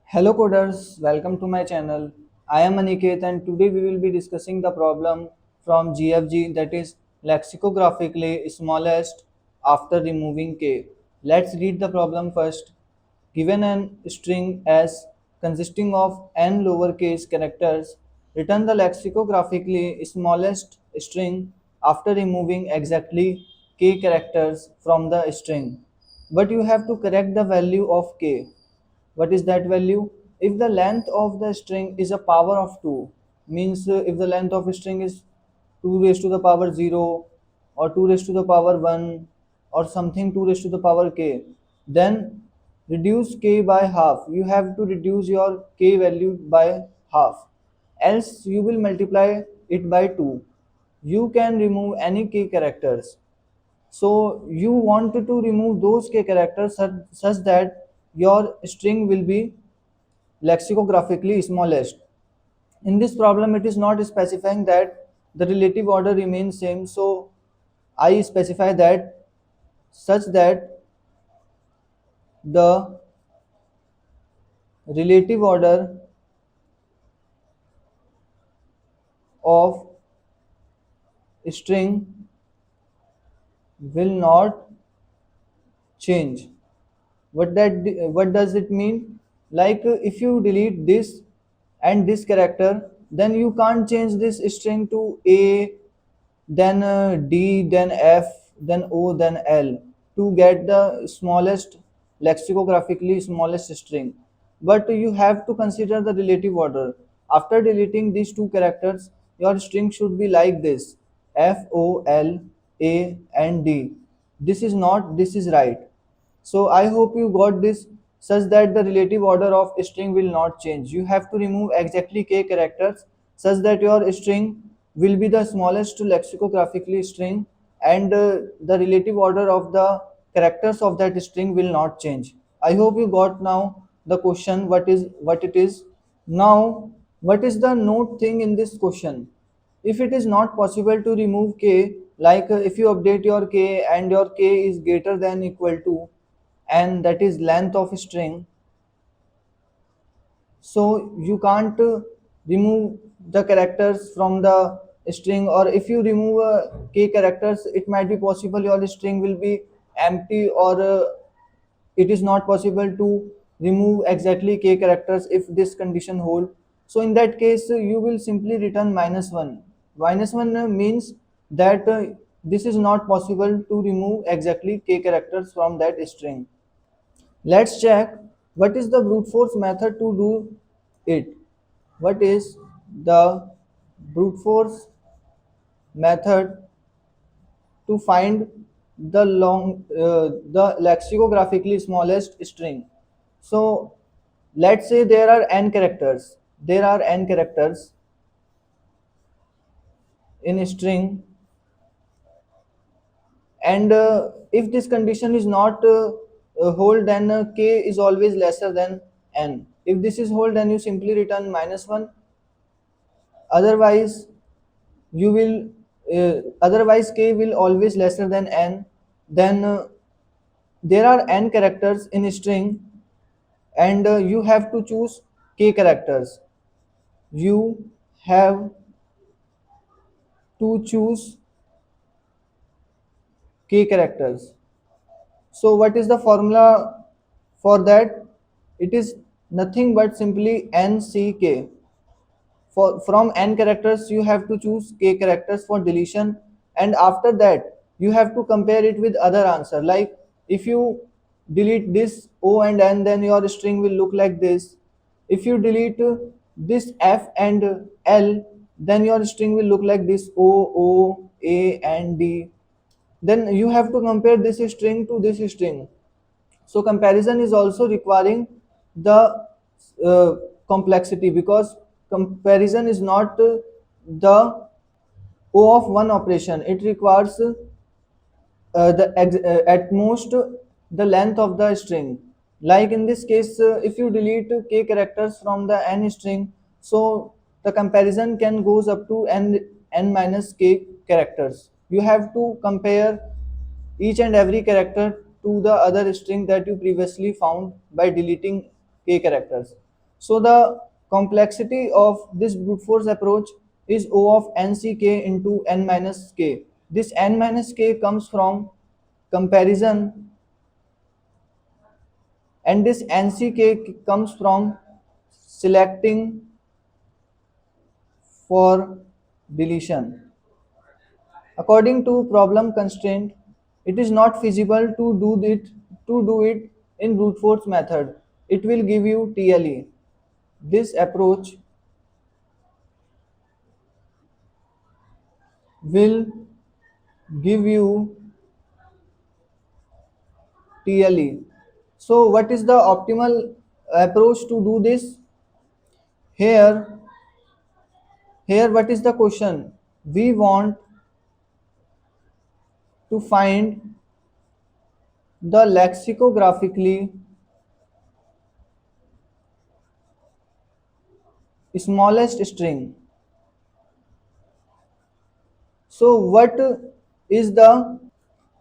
Hello coders, welcome to my channel. I am Aniket and today we will be discussing the problem from GFG, that is lexicographically smallest after removing k. Let's read the problem first. Given an string S consisting of n lowercase characters, return the lexicographically smallest string after removing exactly k characters from the string. But you have to correct the value of k. What is that value? If the length of the string is a power of 2, means if the length of a string is 2 raised to the power 0 or 2 raised to the power 1 or something 2 raised to the power k, then reduce k by half. You have to reduce your k value by half, else you will multiply it by 2. You can remove any k characters, so you want to remove those k characters such that your string will be lexicographically smallest. In this problem, it is not specifying that the relative order remains same. So I specify that such that the relative order of string will not change. What does it mean? Like if you delete this and this character, then you can't change this string to a, then d, then f, then o, then l to get the smallest, lexicographically smallest string. But you have to consider the relative order. After deleting these two characters, your string should be like this: f, o, l, a, and d. This is not, this is right. So I hope you got this, such that the relative order of string will not change. You have to remove exactly k characters such that your string will be the smallest lexicographically string, and the relative order of the characters of that string will not change. I hope you got now the question what it is. Now what is the note thing in this question? If it is not possible to remove k, like if you update your k and your k is greater than equal to, and that is length of string, so you can't remove the characters from the string. Or if you remove k characters, it might be possible your string will be empty, or it is not possible to remove exactly k characters if this condition hold. So in that case you will simply return -1. -1 means that this is not possible to remove exactly k characters from that string. Let's check what is the brute force method to do it. What is the brute force method to find the lexicographically smallest string? So let's say there are n characters. There are n characters in a string, and if this condition is not hold, then k is always lesser than n. If this is hold, then you simply return -1. Otherwise you will otherwise k will always lesser than n. Then there are n characters in a string, and you have to choose k characters. You have to choose k characters. So what is the formula for that? It is nothing but simply nck. For from n characters you have to choose k characters for deletion, and after that you have to compare it with other answer. Like if you delete this o and n, then your string will look like this. If you delete this f and l, then your string will look like this: o, a, and d. Then you have to compare this string to this string. So comparison is also requiring the uh, complexity, because comparison is not the o of one operation. It requires at most the length of the string. Like in this case, if you delete k characters from the n string, so the comparison can goes up to n minus k characters. You have to compare each and every character to the other string that you previously found by deleting k characters. So the complexity of this brute force approach is O of nck into n minus k. This n minus k comes from comparison, and this nck comes from selecting for deletion. According to problem constraint, it is not feasible to do it in brute force method. It will give you TLE. This approach will give you TLE. So what is the optimal approach to do this? Here, here what is the question? We want to find the lexicographically smallest string. So what is the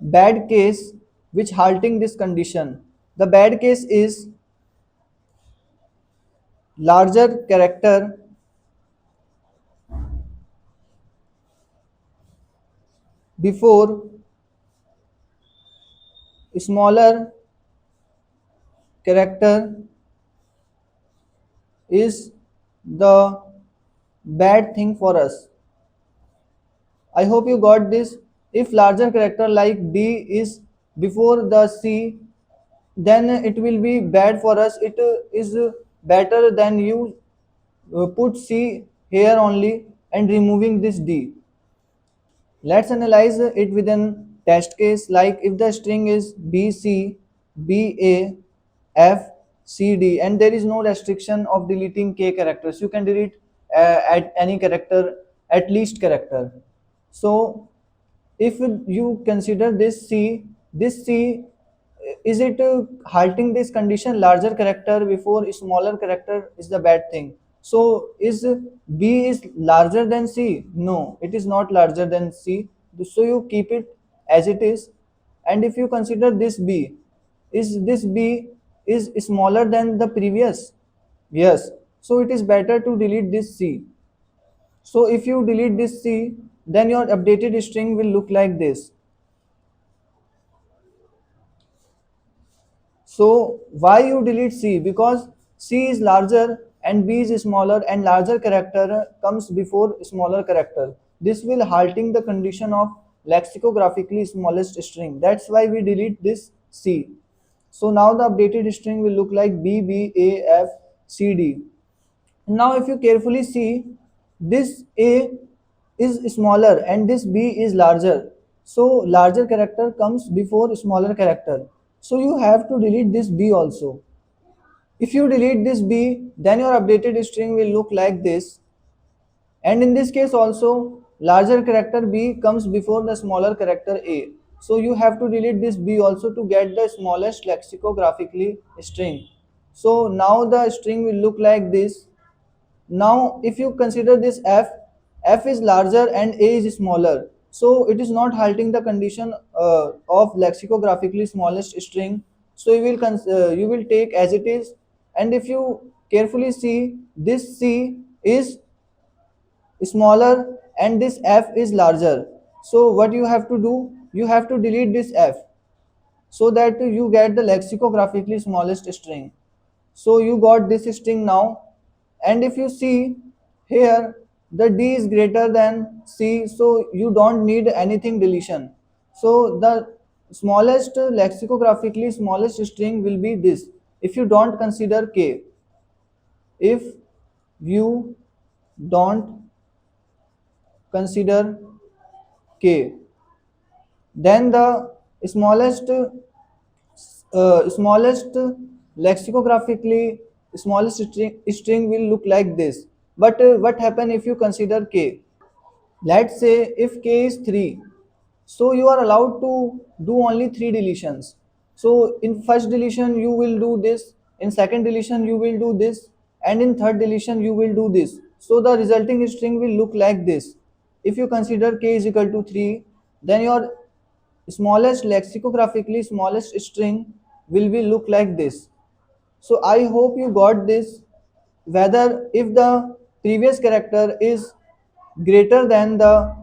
bad case which halting this condition? The bad case is larger character before smaller character is the bad thing for us. I hope you got this. If larger character like D is before the C, then it will be bad for us. It is better than you put C here only and removing this D. Let's analyze it within test case, like if the string is BC, BA, F, CD and there is no restriction of deleting K characters. You can delete at any character, at least character. So if you consider this C, is it halting this condition? Larger character before smaller character is the bad thing. So is B is larger than C? No, it is not larger than C. So you keep it as it is. And if you consider this B, is this B is smaller than the previous? Yes. So it is better to delete this C. So if you delete this C, then your updated string will look like this. So why you delete C? Because C is larger and B is smaller and larger character comes before smaller character. This will halting the condition of lexicographically smallest string. That's why we delete this C. So now the updated string will look like B, B, A, F, C, D. Now if you carefully see, this A is smaller and this B is larger. So larger character comes before smaller character. So you have to delete this B also. If you delete this B, then your updated string will look like this. And in this case also, larger character B comes before the smaller character A. So you have to delete this B also to get the smallest lexicographically string. So now the string will look like this. Now if you consider this F is larger and A is smaller. So it is not halting the condition of lexicographically smallest string. So you will take as it is, and if you carefully see, this C is smaller and this F is larger. So what you have to do? You have to delete this F so that you get the lexicographically smallest string. So you got this string now, and if you see here, the D is greater than C, so you don't need anything deletion. So the smallest lexicographically smallest string will be this if you don't consider K. If you don't consider K, then the smallest smallest lexicographically smallest string will look like this. But what happen if you consider K? Let's say if K is 3, so you are allowed to do only 3 deletions. So in first deletion you will do this, in second deletion you will do this, and in third deletion you will do this. So the resulting string will look like this. If you consider K is equal to 3, then your smallest lexicographically smallest string will be look like this. So I hope you got this. whether if the previous character is greater than the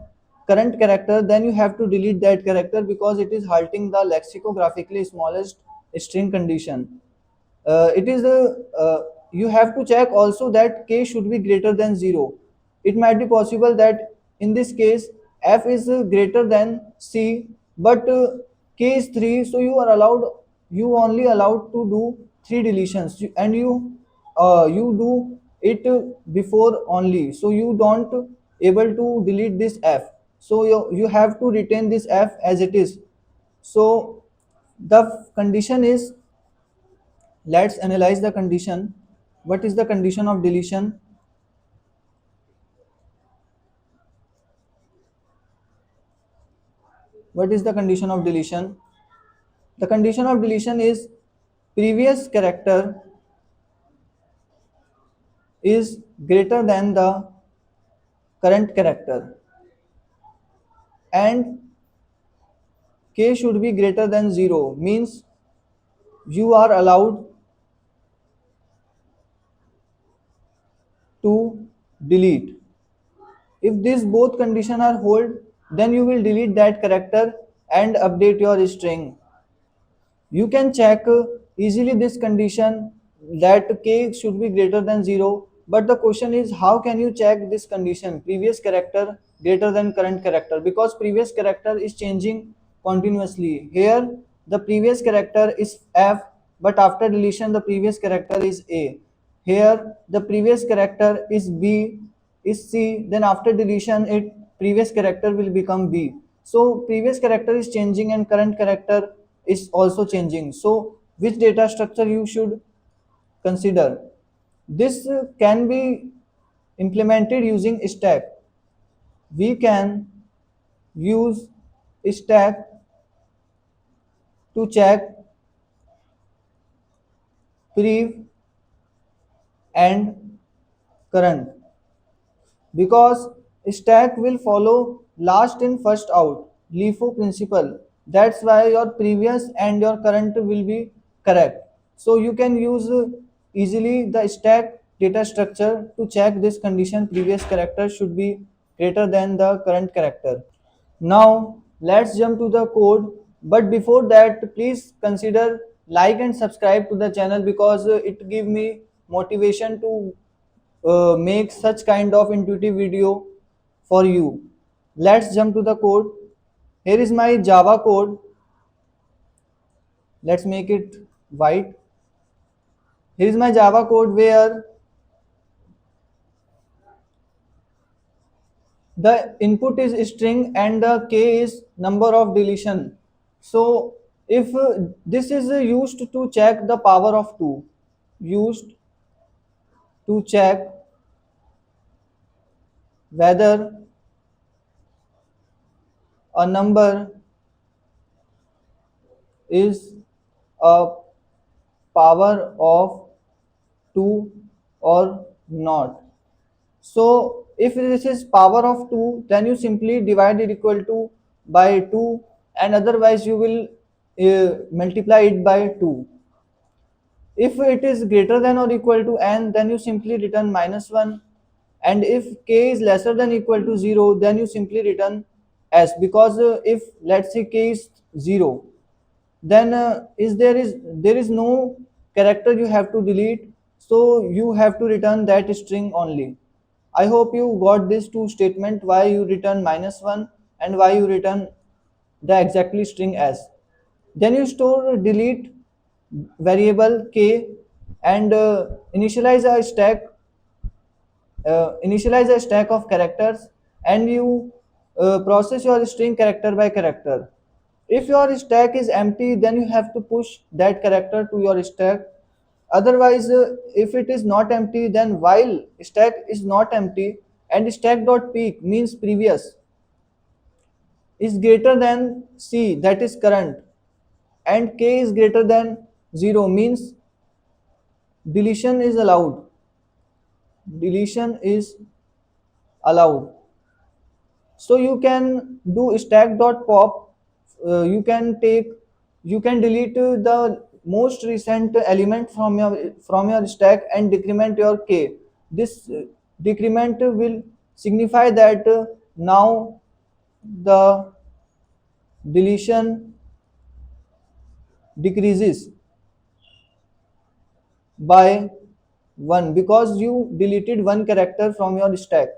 current character, then you have to delete that character because it is halting the lexicographically smallest string condition. It is you have to check also that k should be greater than 0. It might be possible that in this case f is greater than c, but k is 3, so you only allowed to do 3 deletions, and you do it before only, so you don't able to delete this f, so you have to retain this f as it is. So the condition is, let's analyze the condition. What is the condition of deletion? What is the condition of deletion? The condition of deletion is previous character is greater than the current character, and k should be greater than 0, means you are allowed to delete. If these both conditions are hold, then you will delete that character and update your string. You can check easily this condition that k should be greater than 0, but the question is how can you check this condition previous character greater than current character, because previous character is changing continuously. Here the previous character is f, but after deletion the previous character is a. Here the previous character is b, is c, then after deletion it previous character will become b. So previous character is changing and current character is also changing. So which data structure you should consider? This can be implemented using stack. We can use stack to check prev and current, because stack will follow last in first out LIFO principle. That's why your previous and your current will be correct. So you can use easily the stack data structure to check this condition previous character should be greater than the current character. Now let's jump to the code, but before that please consider like and subscribe to the channel, because it give me motivation to make such kind of intuitive video for you. Let's jump to the code. Here is my Java code. Let's make it white. Here is my Java code where the input is string and the k is number of deletion. So if this is used to check the power of 2, used to check whether a number is a power of 2 or not. So if this is power of 2, then you simply divide it equal to by 2, and otherwise you will multiply it by 2. If it is greater than or equal to n, then you simply return -1, and if k is lesser than equal to 0, then you simply return s, because if let's say k is 0, then there is no character you have to delete, so you have to return that string only. I hope you got these two statement, why you return -1 and why you return the exactly string s. Then you store delete variable k and initialize a stack of characters, and you process your string character by character. If your stack is empty, then you have to push that character to your stack. Otherwise, if it is not empty, then while stack is not empty and stack dot peak means previous is greater than c, that is current, and k is greater than 0 means deletion is allowed. Deletion is allowed. So you can do stack dot pop. You can delete the most recent element from your stack and decrement your k. This decrement will signify that now the deletion decreases by 1 because you deleted one character from your stack.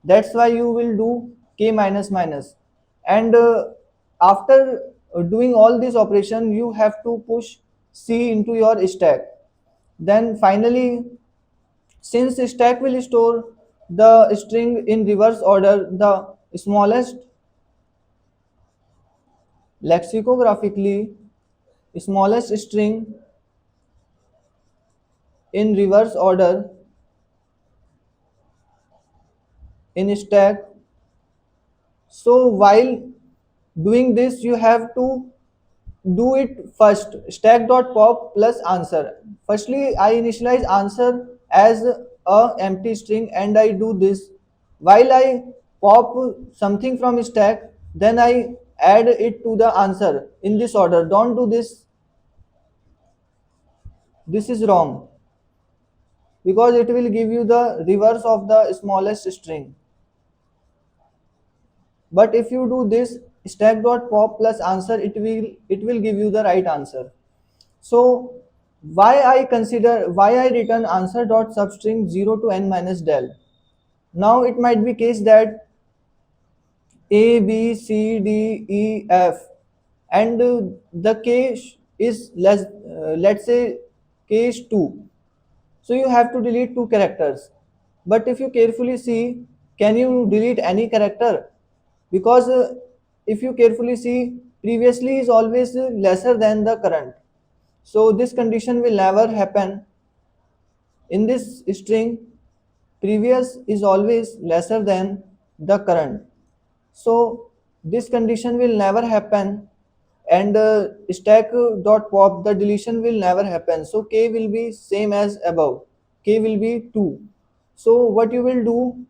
That's why you will do k minus minus. And after doing all this operation, you have to push c into your stack. Then finally, since stack will store the string in reverse order, the smallest lexicographically smallest string in reverse order in stack. So while doing this, you have to do it first. Stack dot pop plus answer. Firstly, I initialize answer as a empty string and I do this. While I pop something from stack, then I add it to the answer in this order. Don't do this. This is wrong because it will give you the reverse of the smallest string. But if you do this stack dot pop plus answer, it will give you the right answer. So why I return answer dot substring 0 to n minus del. Now it might be case that a b c d e f and the is less, let's say k is 2. So you have to delete two characters. But if you carefully see, can you delete any character? Because if you carefully see, previously is always lesser than the current. So this condition will never happen. In this string, previous is always lesser than the current. So this condition will never happen, and stack dot pop, the deletion will never happen. So k will be same as above. K will be 2. So what you will do,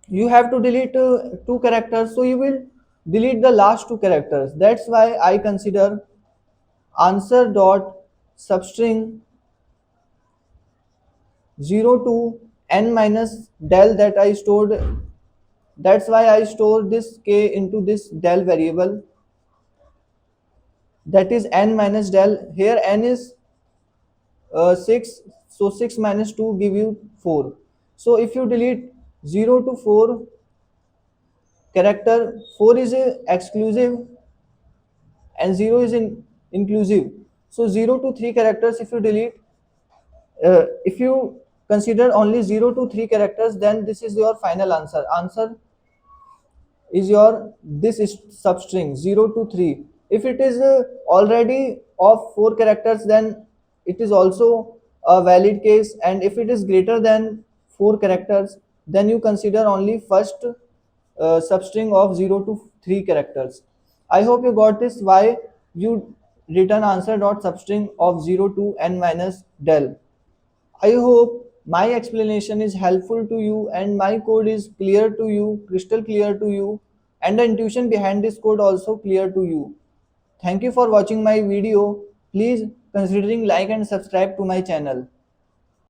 you have to delete two characters. So you will delete the last two characters. That's why I consider answer dot substring 0 to n minus del that I stored. That's why I store this k into this del variable, that is n minus del. Here n is 6, so 6 minus 2 give you 4. So if you delete 0 to 4 character, 4 is exclusive and 0 is inclusive. So 0 to 3 characters if you delete, if you consider only 0 to 3 characters, then this is your final answer. Answer is your this is substring 0 to 3. If it is already of 4 characters, then it is also a valid case, and if it is greater than 4 characters, then you consider only first substring of 0 to 3 characters. I hope you got this, why you return answer dot substring of 0 to n minus del. I hope my explanation is helpful to you and my code is clear to you, crystal clear to you, and the intuition behind this code also clear to you. Thank you for watching my video. Please considering like and subscribe to my channel.